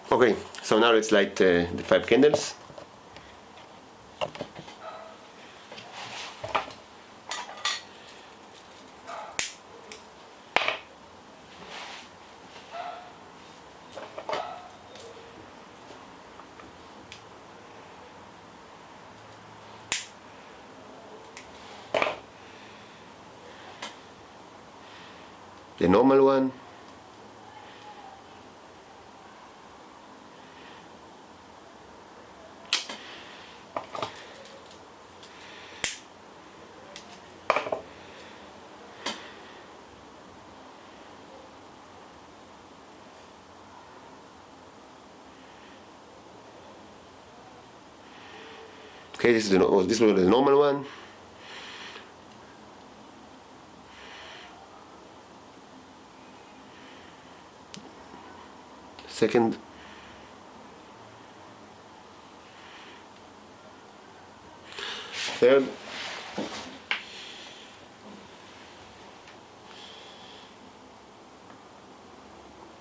Okay, so now let's light the 5 candles. The normal one. Okay, this was the normal one. Second. Third.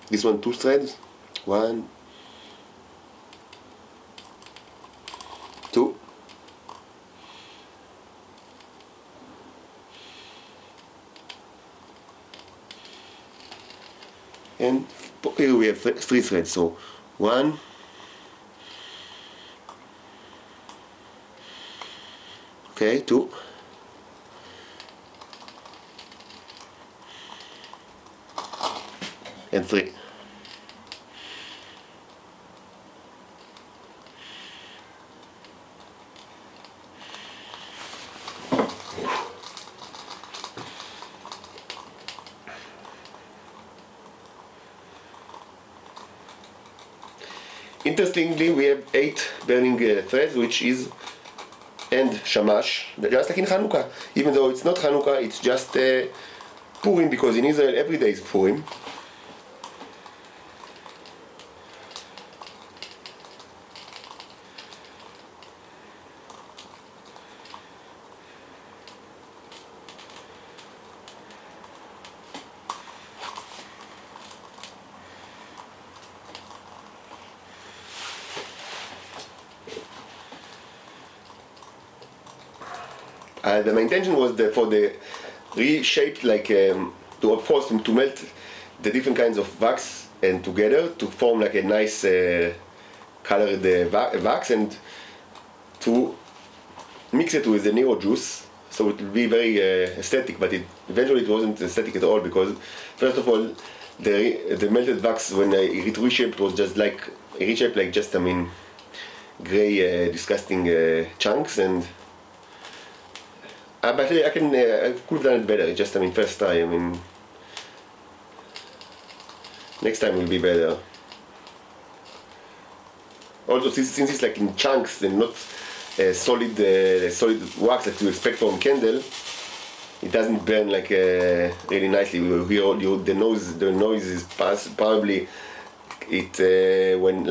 This one 2 threads. 1, 2. And here we have 3 threads, so 1, okay, 2, and 3. Interestingly, we have 8 burning threads, which is and shamash, just like in Hanukkah. Even though it's not Hanukkah, it's just Purim, because in Israel every day is Purim. My intention was for the reshaped, like to force them to melt the different kinds of wax and together to form like a nice colored wax, and to mix it with the Nero juice, so it will be very aesthetic. But eventually it wasn't aesthetic at all, because first of all the melted wax, when it reshaped, was just like just gray disgusting chunks. And but I could have done it better. Just first try. Next time will be better. Also, since it's like in chunks and not solid wax that you expect from candle, it doesn't burn like really nicely. You hear the noise is probably it when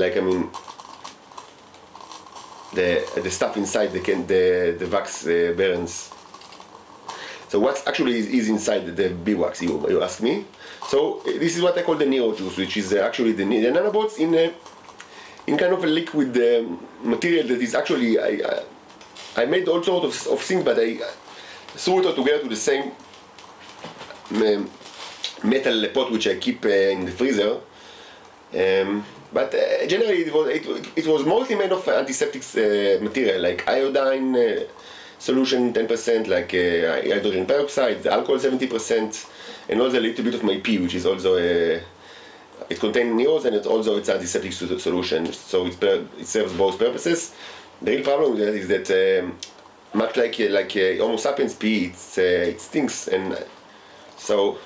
the stuff inside the wax burns. So what actually is inside the bee wax, you ask me? So this is what I call the Nero juice, which is actually the nanobots in kind of a liquid material that is actually, I made all sorts of things, but I threw it all together to the same metal pot which I keep in the freezer. But generally it was mostly made of antiseptic material, like iodine solution 10%, like hydrogen peroxide, the alcohol 70%, and also a little bit of my pee, which is also it contains Neros, and it's antiseptic solution, so it serves both purposes. The real problem with that is that much like Homo sapiens pee, it stinks, and so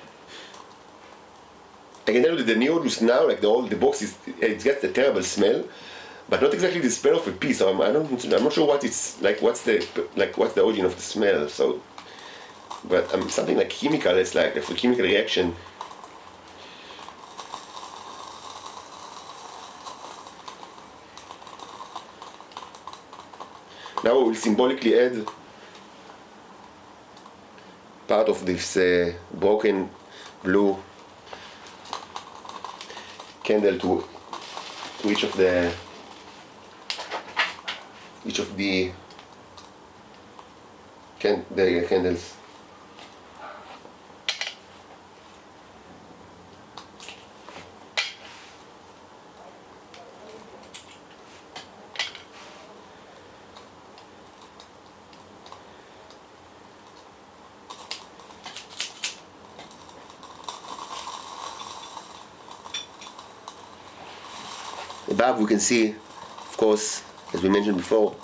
I can tell you that the Nero juice now, like the box it gets a terrible smell, but not exactly the smell of a pea. So I'm not sure what it's like. What's the origin of the smell? So, but something like chemical. It's like a chemical reaction. Now we will symbolically add part of this broken blue candle to to each of the candles. Above we can see, of course, as we mentioned before,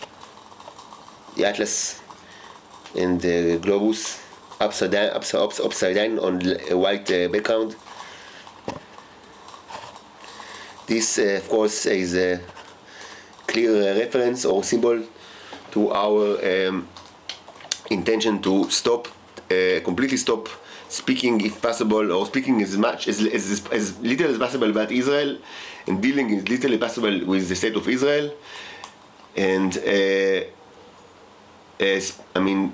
the atlas and the globus upside down on a white background. This, of course, is a clear reference or symbol to our intention to completely stop speaking, if possible, or speaking as little as possible about Israel, and dealing as little as possible with the state of Israel, and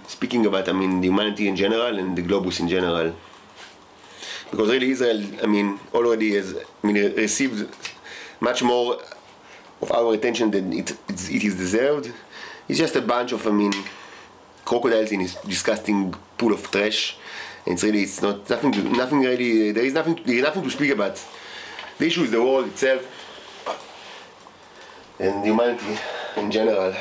speaking about the humanity in general and the globus in general, because really Israel, already has received much more of our attention than it is deserved. It's just a bunch of crocodiles in his disgusting pool of trash. And it's nothing really. There is nothing to speak about. The issue is the world itself and humanity in general.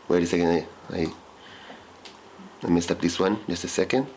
Wait a second, I messed up this one, just a second.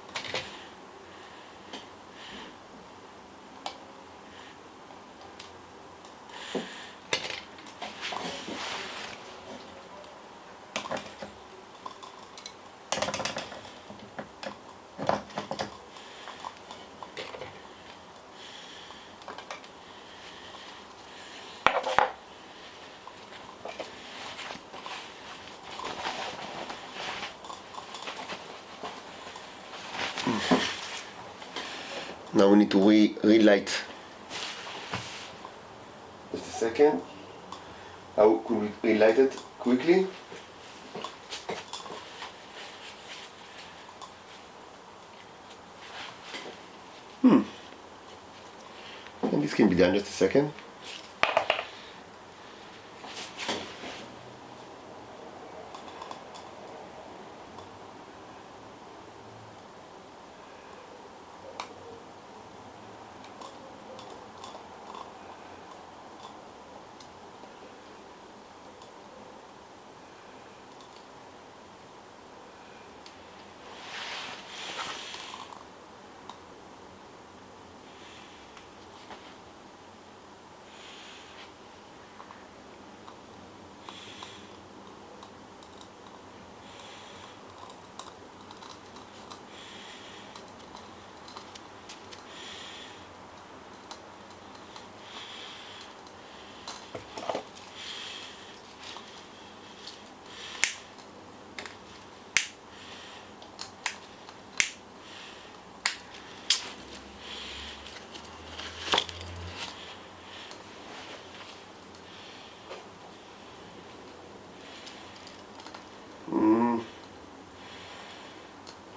Now we need to relight. Just a second. How could we relight it quickly? And this can be done, just a second.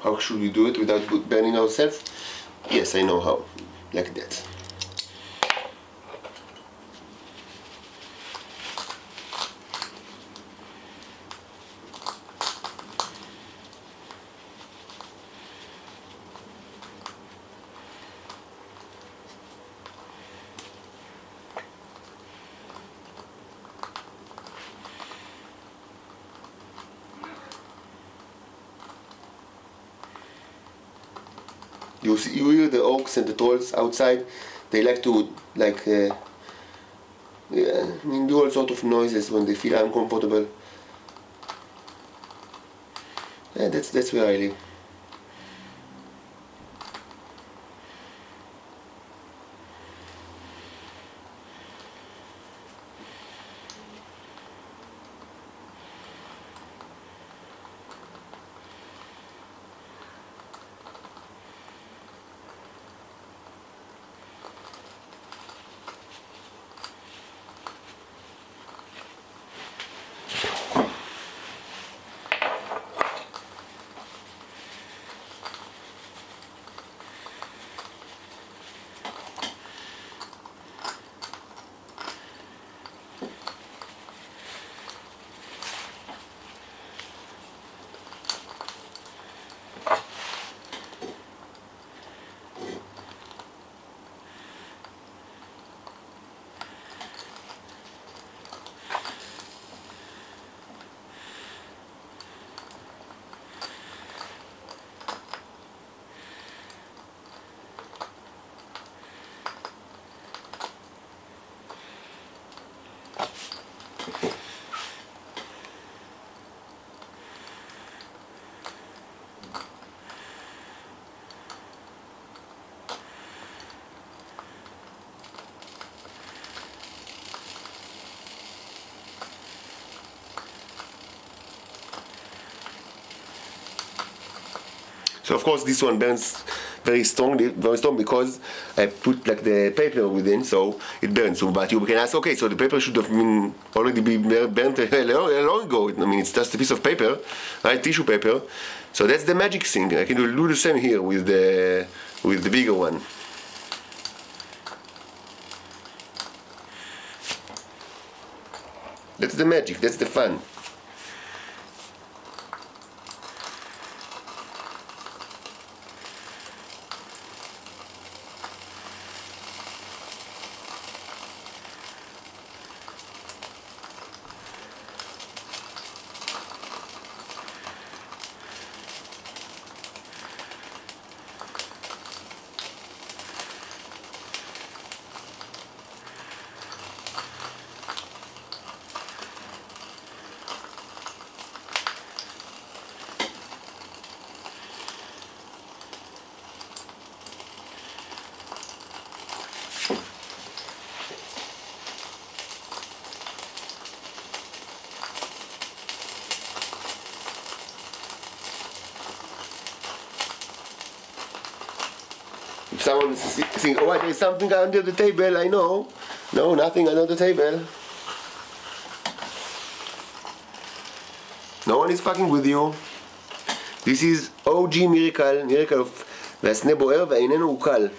How should we do it without burning ourselves? Yes, I know how. Like that. You hear the orcs and the trolls outside. They like to do all sort of noises when they feel uncomfortable. Yeah, that's where I live. So of course this one burns very strong because I put like the paper within, so it burns. So, but you can ask, okay, so the paper should have been already be burnt a long ago. I mean, it's just a piece of paper, right? Tissue paper. So that's the magic thing. I can do the same here with the bigger one. That's the magic. That's the fun. If someone is thinking, oh, there's something under the table, I know. No, nothing under the table. No one is fucking with you. This is OG miracle of והסנה בוער והאיננו הוא קל.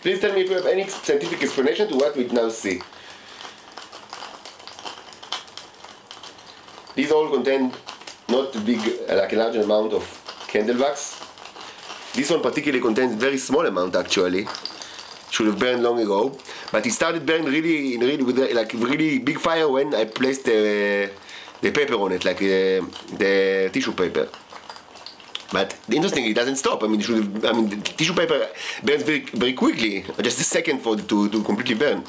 Please tell me if you have any scientific explanation to what we now see. These all contain not big, like a large amount of candle wax. This one particularly contains very small amount actually. Should have burned long ago, but it started burning really with like really big fire when I placed the paper on it, like the tissue paper. But interestingly, it doesn't stop. I mean, the tissue paper burns very quickly, just a second for it to completely burn.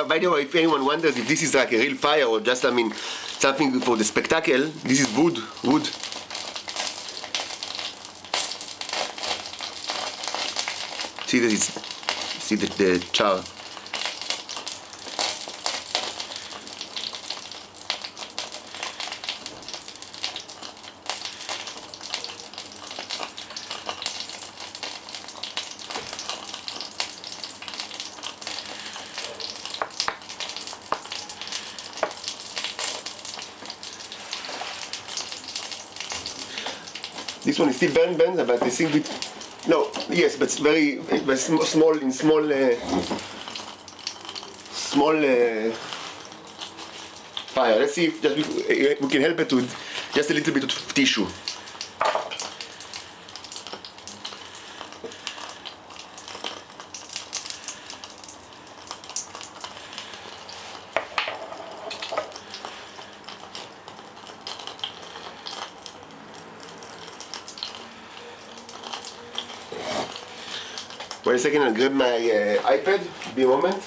By the way, if anyone wonders if this is like a real fire or just, something for the spectacle. This is wood. See that the char. This one is still burn, but I think it. No, yes, but very small fire. Let's see if just we can help it with just a little bit of tissue. Wait a second, I'll grab my iPad. Be a moment.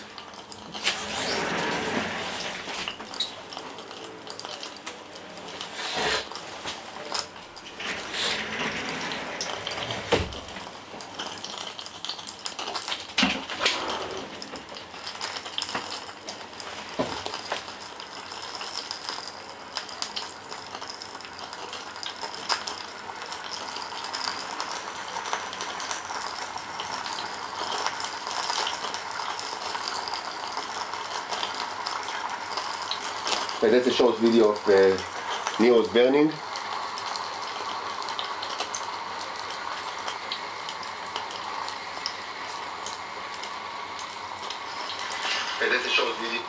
Okay, that's a short video of Neros burning. Okay, that's a short video.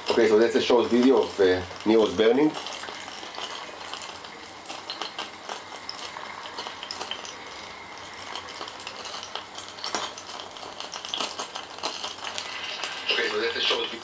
Okay, so that's a short video of Neros burning. Okay, so that's a short video.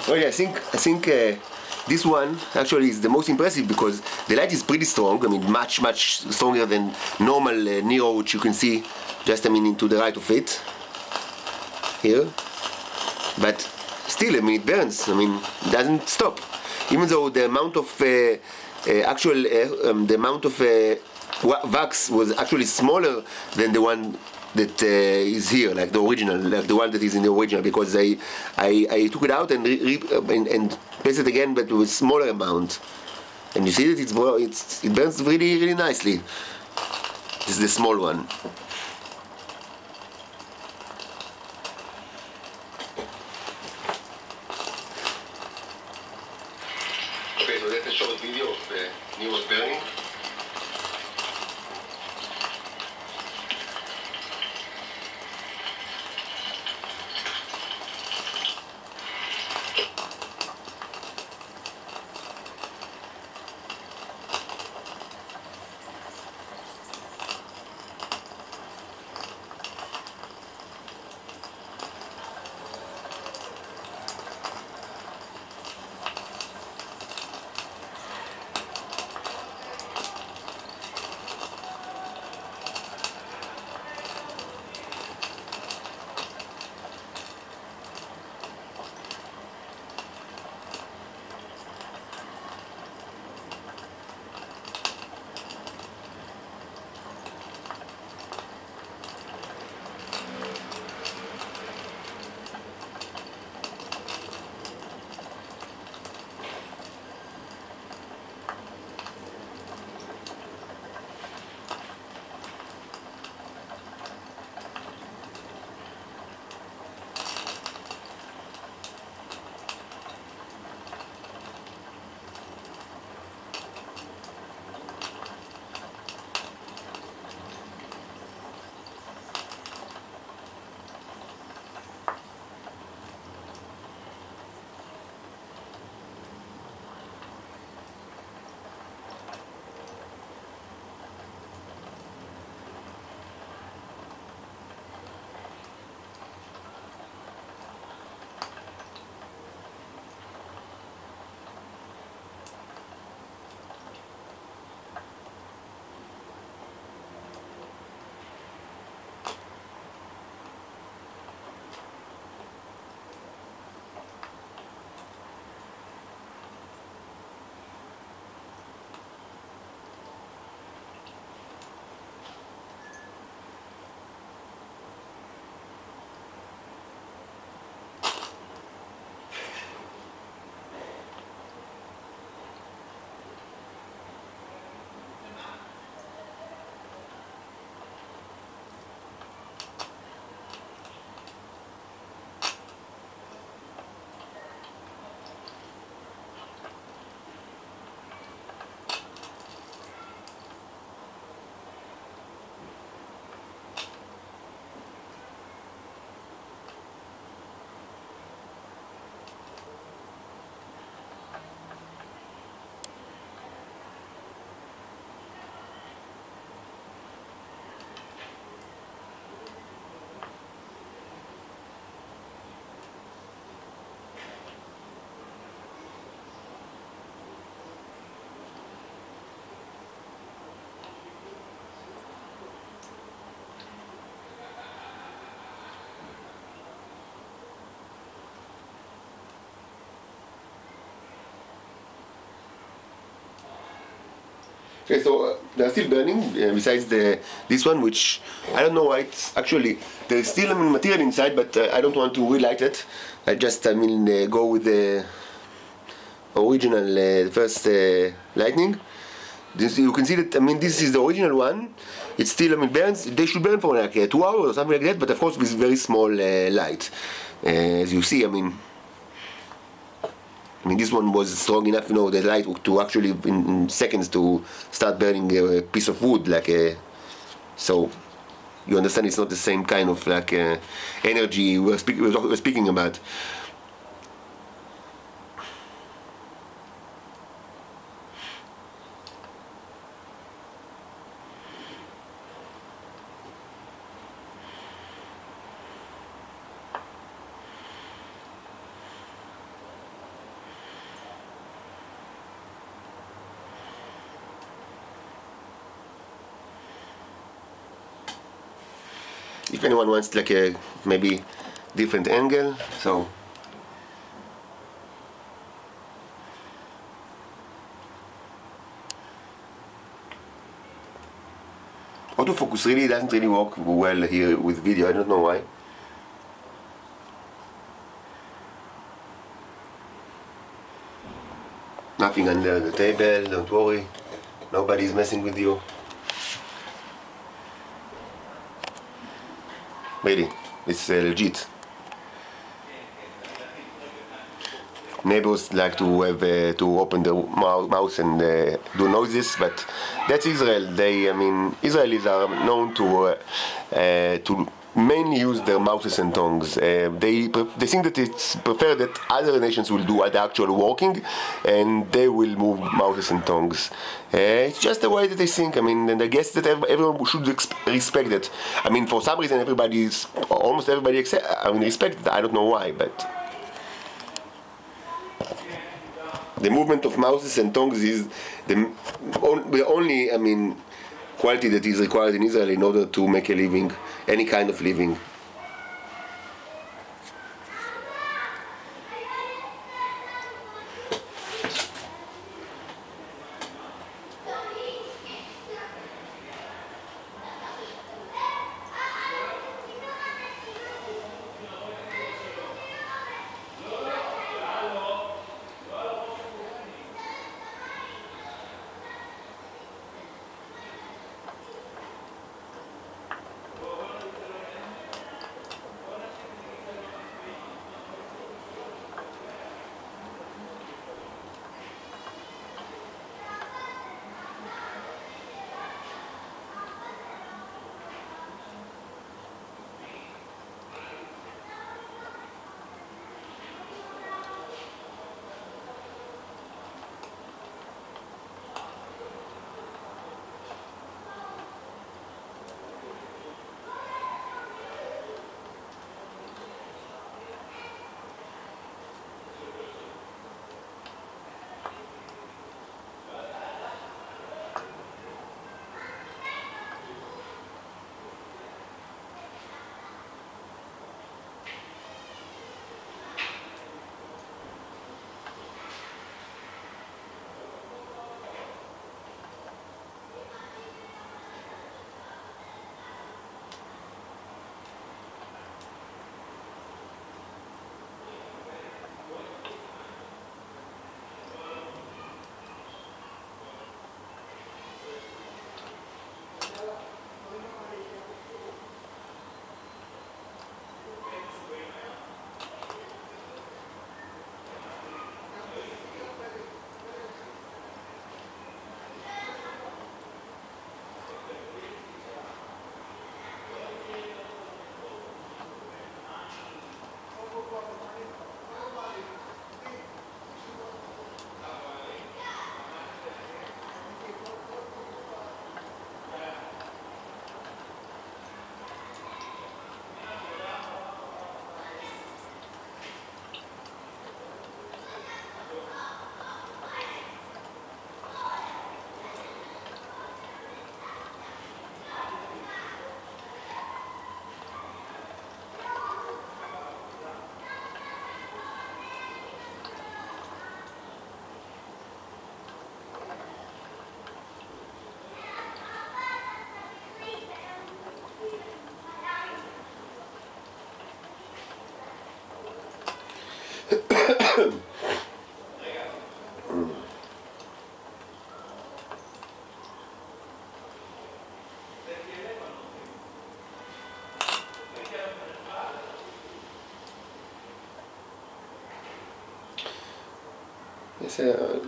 Okay, I think this one actually is the most impressive because the light is pretty strong. I mean, much stronger than normal Nero, which you can see just to the right of it here. But still, I mean, it burns. I mean, it doesn't stop. Even though the amount of wax was actually smaller than the one that is here, like the original, like the one that is in the original, because I took it out and placed it again, but with smaller amount, and you see that it burns really nicely. This is the small one. Okay, so that's a short video of Neros burning. Okay, so they're still burning. Besides this one, which I don't know why it's actually there's still material inside, but I don't want to relight it. I go with the original first lightning. You can see that this is the original one. It's still burns. They should burn for like 2 hours or something like that. But of course with very small light, as you see. This one was strong enough, the light to actually in seconds to start burning a piece of wood, so you understand it's not the same kind of energy we're speaking about. If anyone wants a maybe different angle, so autofocus really doesn't really work well here with video. I don't know why. Nothing under the table, don't worry. Nobody's messing with you. Really, it's legit. Neighbors like to have to open the mouth and do noises, but that's Israel. Israelis are known to mainly use their mouths and tongues. They think that it's preferred that other nations will do the actual working, and they will move mouths and tongues. It's just the way that they think. And I guess that everyone should respect it. For some reason, almost everybody respect it. I don't know why, but. The movement of mouths and tongues is the only, quality that is required in Israel in order to make a living, any kind of living.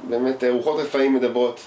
באמת רוחות רפאים מדברות.